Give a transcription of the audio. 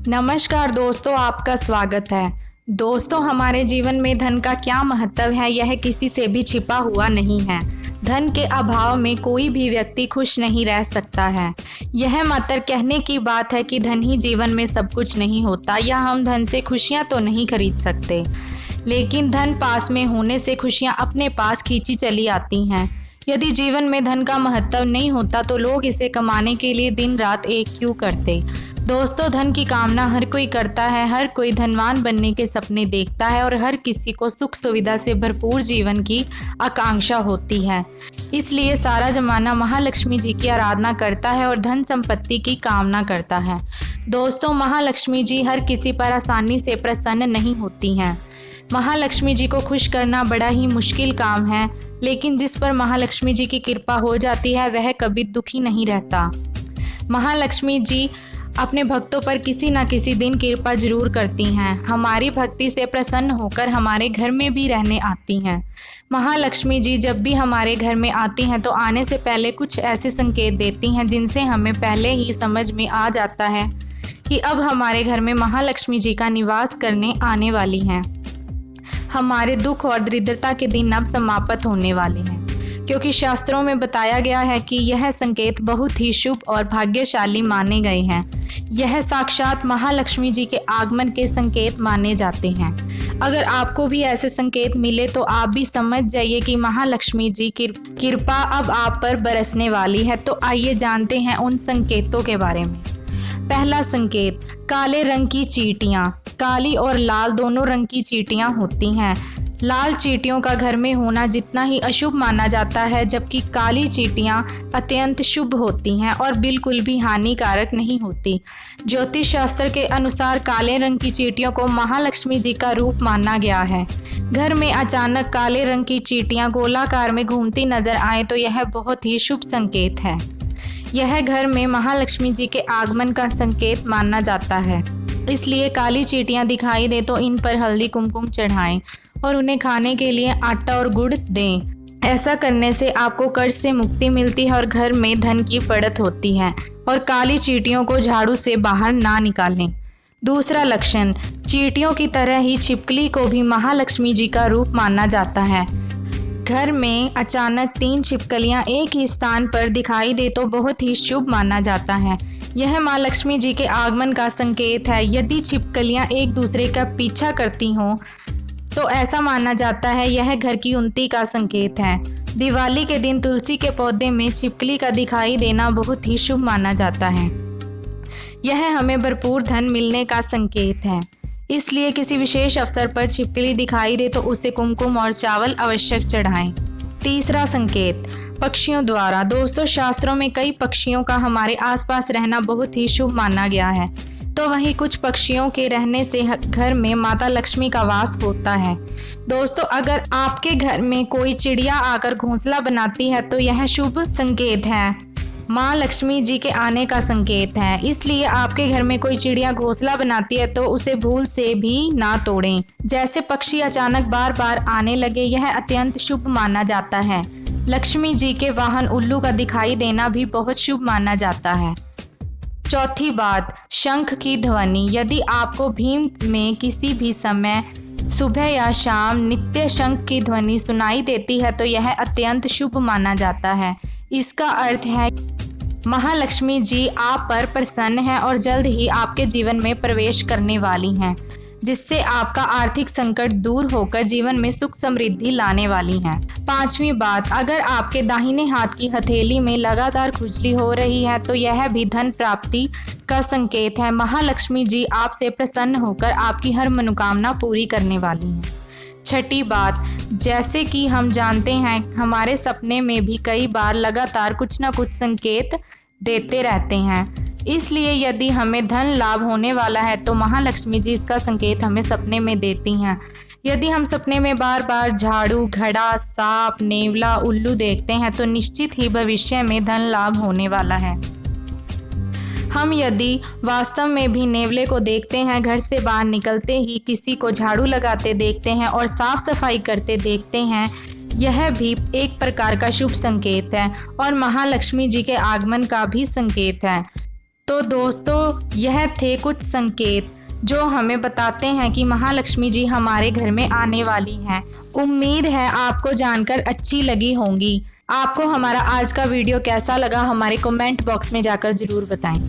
नमस्कार दोस्तों, आपका स्वागत है। दोस्तों, हमारे जीवन में धन का क्या महत्व है यह किसी से भी छिपा हुआ नहीं है। धन के अभाव में कोई भी व्यक्ति खुश नहीं रह सकता है। यह मात्र कहने की बात है कि धन ही जीवन में सब कुछ नहीं होता, या हम धन से खुशियां तो नहीं खरीद सकते, लेकिन धन पास में होने से खुशियां अपने पास खींची चली आती हैं। यदि जीवन में धन का महत्व नहीं होता तो लोग इसे कमाने के लिए दिन रात एक क्यों करते। दोस्तों, धन की कामना हर कोई करता है, हर कोई धनवान बनने के सपने देखता है और हर किसी को सुख सुविधा से भरपूर जीवन की आकांक्षा होती है। इसलिए सारा जमाना महालक्ष्मी जी की आराधना करता है और धन संपत्ति की कामना करता है। दोस्तों, महालक्ष्मी जी हर किसी पर आसानी से प्रसन्न नहीं होती हैं। महालक्ष्मी जी को खुश करना बड़ा ही मुश्किल काम है, लेकिन जिस पर महालक्ष्मी जी की कृपा हो जाती है वह कभी दुखी नहीं रहता। महालक्ष्मी जी अपने भक्तों पर किसी न किसी दिन कृपा जरूर करती हैं। हमारी भक्ति से प्रसन्न होकर हमारे घर में भी रहने आती हैं। महालक्ष्मी जी जब भी हमारे घर में आती हैं तो आने से पहले कुछ ऐसे संकेत देती हैं जिनसे हमें पहले ही समझ में आ जाता है कि अब हमारे घर में महालक्ष्मी जी का निवास करने आने वाली हैं। हमारे दुख और दरिद्रता के दिन अब समाप्त होने वाले हैं, क्योंकि शास्त्रों में बताया गया है कि यह संकेत बहुत ही शुभ और भाग्यशाली माने गए हैं। यह साक्षात महालक्ष्मी जी के आगमन के संकेत माने जाते हैं। अगर आपको भी ऐसे संकेत मिले तो आप भी समझ जाइए कि महालक्ष्मी जी की कृपा अब आप पर बरसने वाली है। तो आइए जानते हैं उन संकेतों के बारे में। पहला संकेत, काले रंग की चींटियां। काली और लाल दोनों रंग की चींटियां होती हैं। लाल चींटियों का घर में होना जितना ही अशुभ माना जाता है, जबकि काली चींटियां अत्यंत शुभ होती हैं और बिल्कुल भी हानिकारक नहीं होती। ज्योतिष शास्त्र के अनुसार काले रंग की चींटियों को महालक्ष्मी जी का रूप माना गया है। घर में अचानक काले रंग की चींटियां गोलाकार में घूमती नजर आए तो यह बहुत ही शुभ संकेत है। यह घर में महालक्ष्मी जी के आगमन का संकेत माना जाता है। इसलिए काली चींटियां दिखाई दे तो इन पर हल्दी कुमकुम चढ़ाएं और उन्हें खाने के लिए आटा और गुड़ दें। ऐसा करने से आपको कर्ज से मुक्ति मिलती है और घर में धन की बढ़त होती है। और काली चींटियों को झाड़ू से बाहर ना निकालें। दूसरा लक्षण, चींटियों की तरह ही छिपकली को भी महालक्ष्मी जी का रूप माना जाता है। घर में अचानक 3 छिपकलियां एक ही स्थान पर दिखाई दे तो बहुत ही शुभ माना जाता है। यह माँ लक्ष्मी जी के आगमन का संकेत है। यदि छिपकलियां एक दूसरे का पीछा करती हों तो ऐसा माना जाता है यह घर की उन्नति का संकेत है। दिवाली के दिन तुलसी के पौधे में छिपकली का दिखाई देना बहुत ही शुभ माना जाता है। यह हमें भरपूर धन मिलने का संकेत है। इसलिए किसी विशेष अवसर पर छिपकली दिखाई दे तो उसे कुमकुम और चावल अवश्य चढ़ाएं। तीसरा संकेत, पक्षियों द्वारा। दोस्तों, शास्त्रों में कई पक्षियों का हमारे आसपास रहना बहुत ही शुभ माना गया है, तो वहीं कुछ पक्षियों के रहने से घर में माता लक्ष्मी का वास होता है। दोस्तों, अगर आपके घर में कोई चिड़िया आकर घोंसला बनाती है तो यह शुभ संकेत है, माँ लक्ष्मी जी के आने का संकेत है। इसलिए आपके घर में कोई चिड़िया घोंसला बनाती है तो उसे भूल से भी ना तोड़ें। जैसे पक्षी अचानक बार बार आने लगे, यह अत्यंत शुभ माना जाता है। लक्ष्मी जी के वाहन उल्लू का दिखाई देना भी बहुत शुभ माना जाता है। चौथी बात, शंख की ध्वनि। यदि आपको भीम में किसी भी समय सुबह या शाम नित्य शंख की ध्वनि सुनाई देती है तो यह अत्यंत शुभ माना जाता है। इसका अर्थ है महालक्ष्मी जी आप पर प्रसन्न हैं और जल्द ही आपके जीवन में प्रवेश करने वाली हैं, जिससे आपका आर्थिक संकट दूर होकर जीवन में सुख समृद्धि लाने वाली हैं। पांचवी बात, अगर आपके दाहिने हाथ की हथेली में लगातार खुजली हो रही है तो यह भी धन प्राप्ति का संकेत है। महालक्ष्मी जी आपसे प्रसन्न होकर आपकी हर मनोकामना पूरी करने वाली हैं। छठी बात, जैसे कि हम जानते हैं हमारे सपने में भी कई बार लगातार कुछ न कुछ संकेत देते रहते हैं। इसलिए यदि हमें धन लाभ होने वाला है तो महालक्ष्मी जी इसका संकेत हमें सपने में देती हैं। यदि हम सपने में बार बार झाड़ू, घड़ा, सांप, नेवला, उल्लू देखते हैं तो निश्चित ही भविष्य में धन लाभ होने वाला है। हम यदि वास्तव में भी नेवले को देखते हैं, घर से बाहर निकलते ही किसी को झाड़ू लगाते देखते हैं और साफ सफाई करते देखते हैं, यह भी एक प्रकार का शुभ संकेत है और महालक्ष्मी जी के आगमन का भी संकेत है। तो दोस्तों, यह थे कुछ संकेत जो हमें बताते हैं कि महालक्ष्मी जी हमारे घर में आने वाली हैं। उम्मीद है आपको जानकर अच्छी लगी होंगी। आपको हमारा आज का वीडियो कैसा लगा हमारे कमेंट बॉक्स में जाकर ज़रूर बताएं।